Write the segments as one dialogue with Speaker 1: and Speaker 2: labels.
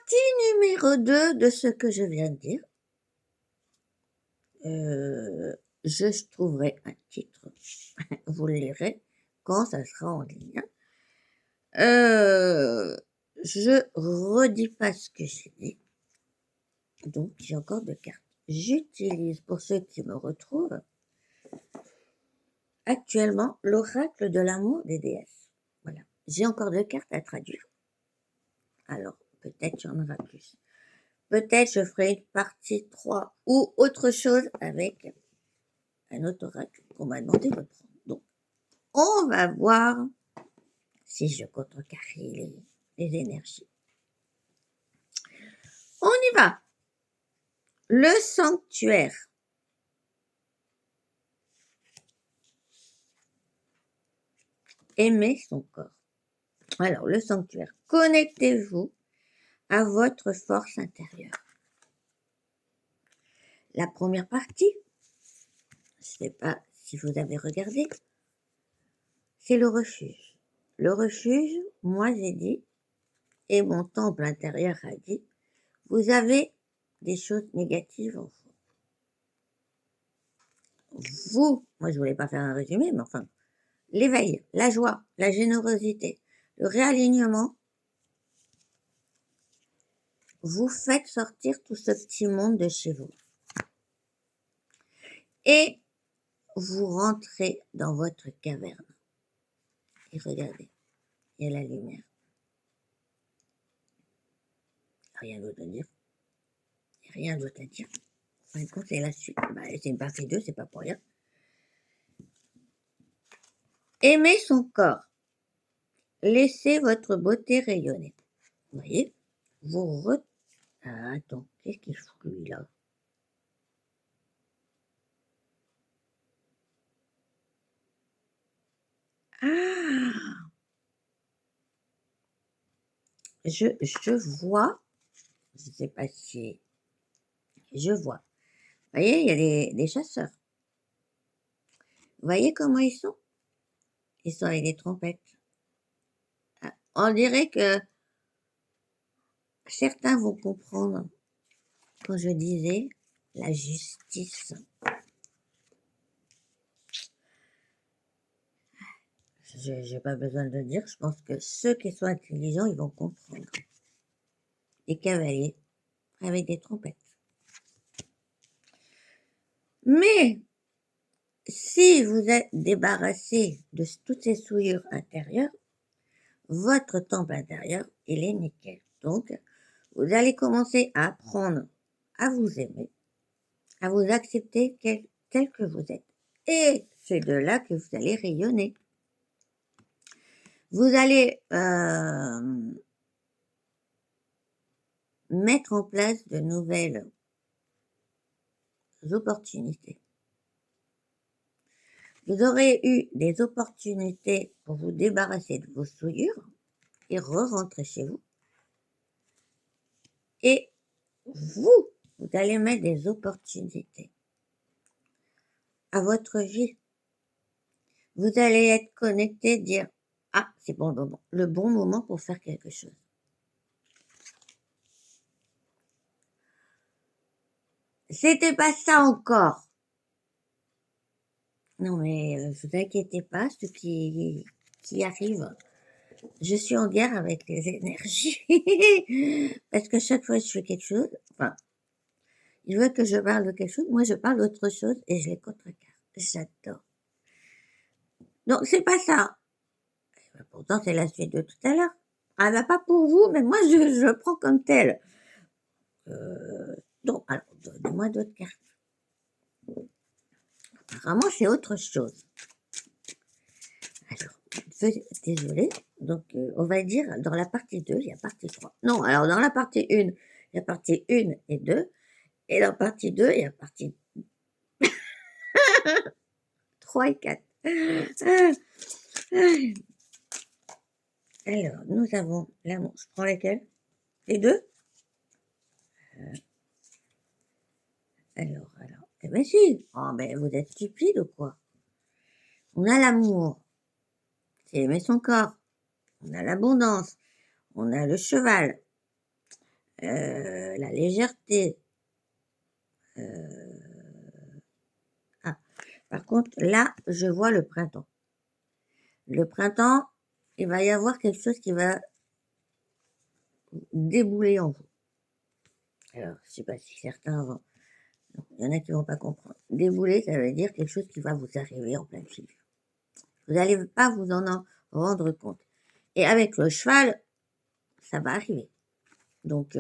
Speaker 1: partie numéro 2 de ce que je viens de dire. Je trouverai un titre, vous le lirez quand ça sera en ligne. Je redis pas ce que j'ai dit. Donc, j'ai encore 2 cartes. J'utilise, pour ceux qui me retrouvent, actuellement l'oracle de l'amour des déesses. Voilà. J'ai encore 2 cartes à traduire. Alors, peut-être j'en aurai plus. Peut-être je ferai une partie 3 ou autre chose avec un autre oracle qu'on m'a demandé de prendre. Donc, on va voir si je contrecarre les énergies. On y va. Le sanctuaire. Aimer son corps. Alors, le sanctuaire. Connectez-vous à votre force intérieure. La première partie, je ne sais pas si vous avez regardé, c'est le refuge. Le refuge, moi j'ai dit, et mon temple intérieur a dit, vous avez des choses négatives en vous. Moi je voulais pas faire un résumé, mais enfin, l'éveil, la joie, la générosité, le réalignement, vous faites sortir tout ce petit monde de chez vous. Et vous rentrez dans votre caverne. Et regardez, il y a la lumière. Rien d'autre à dire. Rien d'autre à dire. En fin de compte, c'est la suite. C'est une partie 2, c'est pas pour rien. Aimez son corps. Laissez votre beauté rayonner. Vous voyez, Ah, attends, qu'est-ce qu'il fout lui là? Ah, je vois, je ne sais pas si je vois. Vous voyez, il y a des chasseurs. Vous voyez comment ils sont? Ils sont avec des trompettes. Ah, on dirait que certains vont comprendre quand je disais la justice. Je n'ai pas besoin de le dire, je pense que ceux qui sont intelligents, ils vont comprendre. Les cavaliers avec des trompettes. Mais si vous êtes débarrassé de toutes ces souillures intérieures, votre temple intérieur, il est nickel. Donc, vous allez commencer à apprendre à vous aimer, à vous accepter tel que vous êtes. Et c'est de là que vous allez rayonner. Vous allez mettre en place de nouvelles opportunités. Vous aurez eu des opportunités pour vous débarrasser de vos souillures et re-rentrer chez vous. Et vous allez mettre des opportunités à votre vie. Vous allez être connecté, dire « Ah, c'est bon le bon moment pour faire quelque chose. » C'était pas ça encore. Non, mais vous inquiétez pas, ceux qui arrivent. Je suis en guerre avec les énergies. Parce que chaque fois que je fais quelque chose, enfin, ils veulent que je parle de quelque chose, moi je parle d'autre chose et je les contrecarre. J'adore. Donc, c'est pas ça. Pourtant, c'est la suite de tout à l'heure. Elle va pas pour vous, mais moi, je prends comme telle. Donc, alors, donnez-moi d'autres cartes. Apparemment, c'est autre chose. Alors, désolé. Donc, on va dire, dans la partie 2, il y a partie 3. Non, alors, dans la partie 1, il y a partie 1 et 2. Et dans la partie 2, il y a partie 3 et 4. Alors, nous avons l'amour. Je prends lesquels? Les deux? Alors. Eh ben si. Oh, ben vous êtes stupide ou quoi? On a l'amour. C'est aimer son corps. On a l'abondance. On a le cheval. la légèreté. Ah, par contre, là, je vois le printemps. Le printemps, il va y avoir quelque chose qui va débouler en vous. Alors, je sais pas si certains vont... Il y en a qui vont pas comprendre. Débouler, ça veut dire quelque chose qui va vous arriver en pleine figure. Vous n'allez pas vous en rendre compte. Et avec le cheval, ça va arriver. Donc,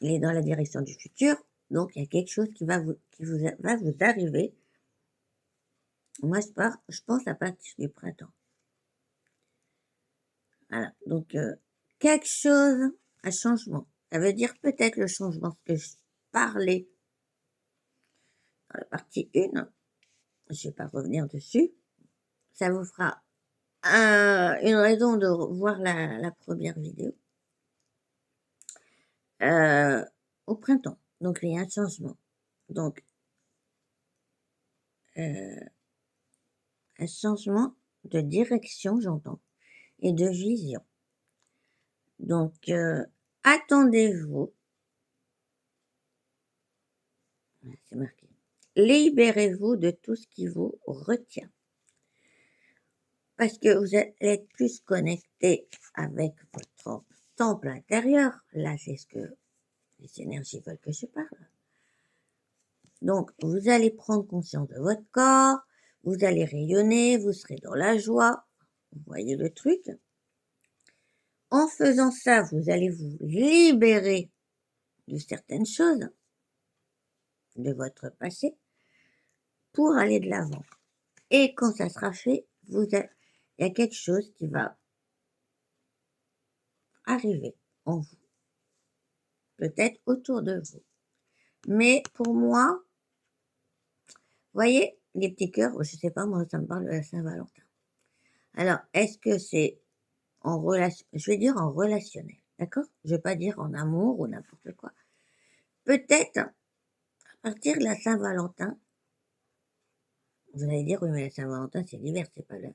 Speaker 1: il est dans la direction du futur. Donc, il y a quelque chose qui va vous arriver. Moi, je pense à partir du printemps. Voilà. Donc, quelque chose, un changement. Ça veut dire peut-être le changement, ce que je parlais dans la partie 1. Je ne vais pas revenir dessus. Ça vous fera une raison de voir la première vidéo. Au printemps. Donc, il y a un changement. Donc, un changement de direction, j'entends, et de vision. Donc, attendez-vous. C'est marqué. Libérez-vous de tout ce qui vous retient. Parce que vous allez être plus connecté avec votre temple intérieur. Là, c'est ce que les énergies veulent que je parle. Donc, vous allez prendre conscience de votre corps, vous allez rayonner, vous serez dans la joie. Vous voyez le truc. En faisant ça, vous allez vous libérer de certaines choses de votre passé pour aller de l'avant. Et quand ça sera fait, il y a quelque chose qui va arriver en vous, peut-être autour de vous. Mais pour moi, vous voyez, les petits cœurs, je ne sais pas, moi, ça me parle de la Saint-Valentin. Alors, est-ce que c'est en relation, je vais dire en relationnel, d'accord? Je ne vais pas dire en amour ou n'importe quoi. Peut-être, à partir de la Saint-Valentin, vous allez dire, oui, mais la Saint-Valentin, c'est l'hiver, c'est pas le...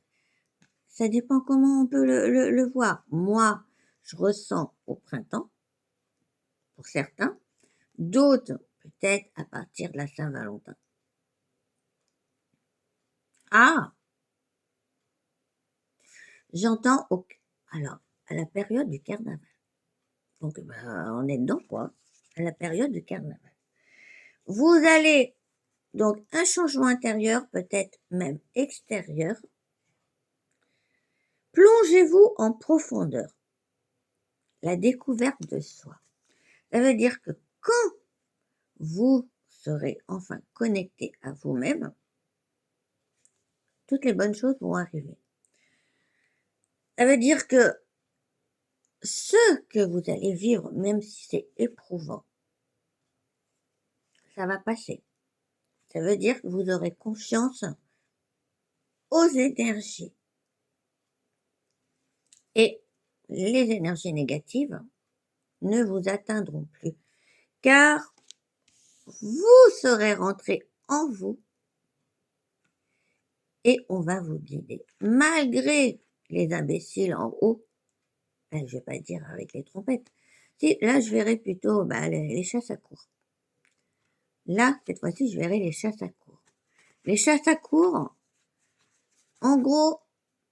Speaker 1: Ça dépend comment on peut le voir. Moi, je ressens au printemps, pour certains, d'autres, peut-être à partir de la Saint-Valentin. Ah! J'entends, alors, à la période du carnaval. Donc, on est dedans, quoi, à la période du carnaval. Vous allez, donc, un changement intérieur, peut-être même extérieur. Plongez-vous en profondeur. La découverte de soi. Ça veut dire que quand vous serez enfin connecté à vous-même, toutes les bonnes choses vont arriver. Ça veut dire que ce que vous allez vivre, même si c'est éprouvant, ça va passer. Ça veut dire que vous aurez confiance aux énergies. Et les énergies négatives ne vous atteindront plus, car vous serez rentré en vous et on va vous guider. Malgré les imbéciles en haut, je ne vais pas dire avec les trompettes, là je verrai plutôt les chasses à courre. Là, cette fois-ci, je verrai les chasses à courre. Les chasses à courre, en gros,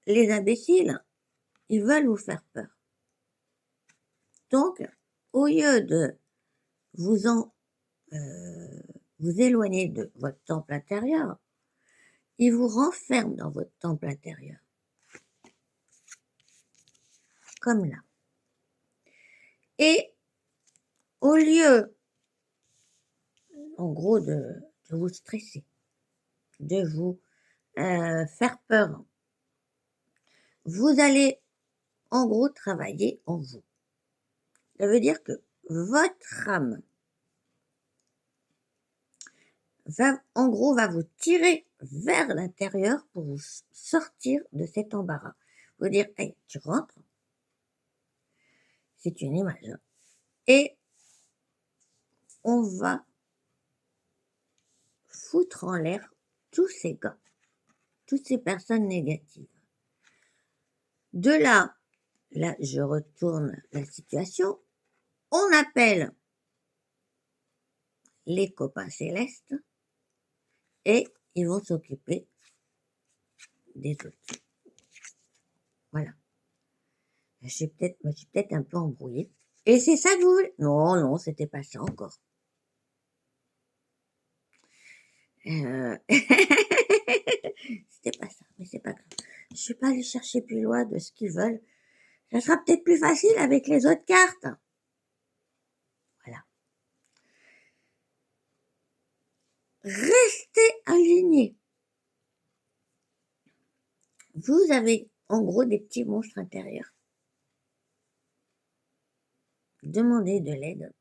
Speaker 1: les imbéciles, ils veulent vous faire peur. Donc, au lieu de vous éloigner de votre temple intérieur, ils vous renferment dans votre temple intérieur. Comme là. Et au lieu, en gros, de vous stresser, de vous faire peur, vous allez, en gros, travailler en vous. Ça veut dire que votre âme en gros, va vous tirer vers l'intérieur pour vous sortir de cet embarras. Vous dire, hey, tu rentres, c'est une image, hein, et on va foutre en l'air tous ces gars, toutes ces personnes négatives. De là, je retourne la situation. On appelle les copains célestes et ils vont s'occuper des autres. Voilà. Je me suis peut-être un peu embrouillée. Et c'est ça que vous voulez? Non, non, c'était pas ça encore. C'était pas ça, mais c'est pas grave. Je suis pas allée chercher plus loin de ce qu'ils veulent. Ça sera peut-être plus facile avec les autres cartes. Voilà. Restez alignés. Vous avez en gros des petits monstres intérieurs. Demandez de l'aide.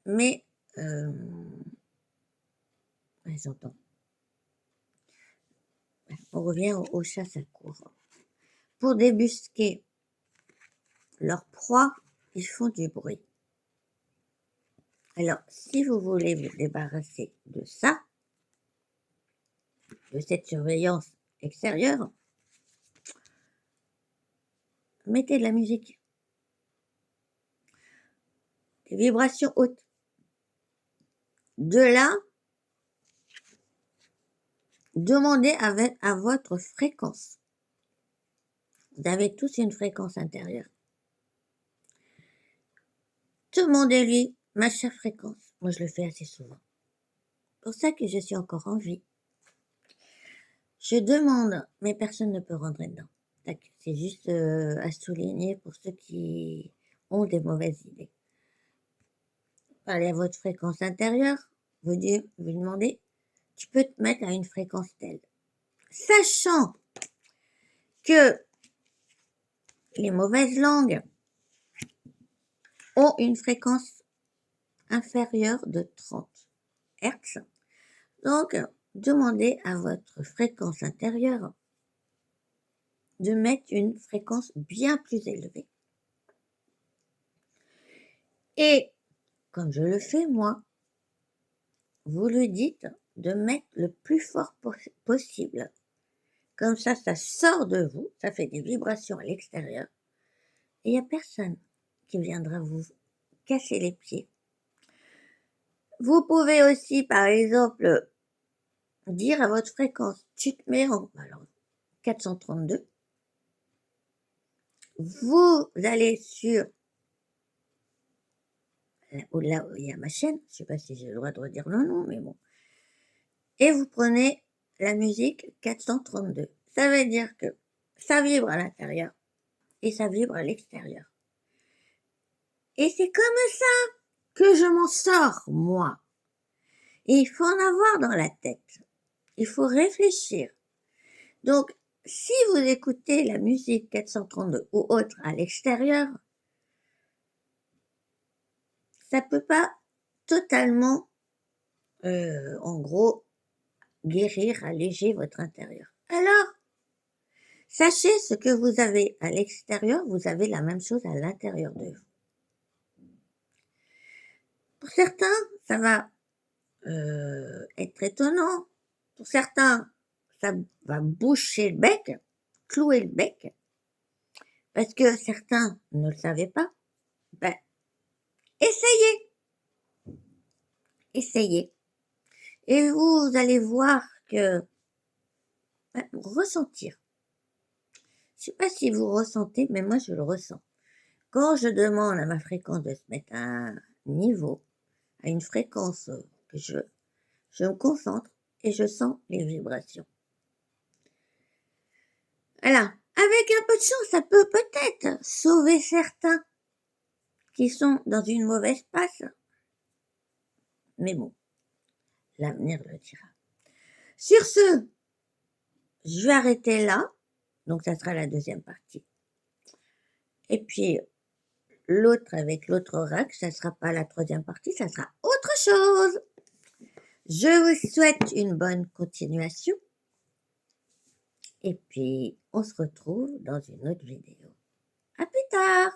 Speaker 1: Mais j'entends. On revient aux chasses à court. Pour débusquer leur proie, ils font du bruit. Alors, si vous voulez vous débarrasser de ça, de cette surveillance extérieure, mettez de la musique. Des vibrations hautes. De là, demandez à votre fréquence. Vous avez tous une fréquence intérieure. Demandez-lui ma chère fréquence. Moi, je le fais assez souvent. C'est pour ça que je suis encore en vie. Je demande, mais personne ne peut rentrer dedans. C'est juste à souligner pour ceux qui ont des mauvaises idées. Parlez à votre fréquence intérieure, vous demandez, tu peux te mettre à une fréquence telle. Sachant que les mauvaises langues ont une fréquence inférieure de 30 Hz. Donc, demandez à votre fréquence intérieure de mettre une fréquence bien plus élevée. Et, comme je le fais moi, vous lui dites de mettre le plus fort possible. Comme ça sort de vous, ça fait des vibrations à l'extérieur. Et il n'y a personne qui viendra vous casser les pieds. Vous pouvez aussi, par exemple, dire à votre fréquence, tu te mets en 432. Vous allez sur là où il y a ma chaîne, je ne sais pas si j'ai le droit de redire le nom, mais bon. Et vous prenez la musique 432. Ça veut dire que ça vibre à l'intérieur et ça vibre à l'extérieur. Et c'est comme ça que je m'en sors, moi. Et il faut en avoir dans la tête. Il faut réfléchir. Donc, si vous écoutez la musique 432 ou autre à l'extérieur, ça ne peut pas totalement, en gros, guérir, alléger votre intérieur. Alors, sachez ce que vous avez à l'extérieur, vous avez la même chose à l'intérieur de vous. Pour certains, ça va être étonnant. Pour certains, ça va boucher le bec, clouer le bec, parce que certains ne le savaient pas. Ben, essayez. Essayez. Et vous allez voir que ressentir. Je ne sais pas si vous ressentez, mais moi je le ressens. Quand je demande à ma fréquence de se mettre à un niveau, à une fréquence que je me concentre et je sens les vibrations. Voilà. Avec un peu de chance, ça peut peut-être sauver certains qui sont dans une mauvaise passe. Mais bon, l'avenir le dira. Sur ce, je vais arrêter là. Donc, ça sera la deuxième partie. Et puis, l'autre avec l'autre oracle, ça ne sera pas la troisième partie, ça sera autre chose. Je vous souhaite une bonne continuation. Et puis, on se retrouve dans une autre vidéo. À plus tard!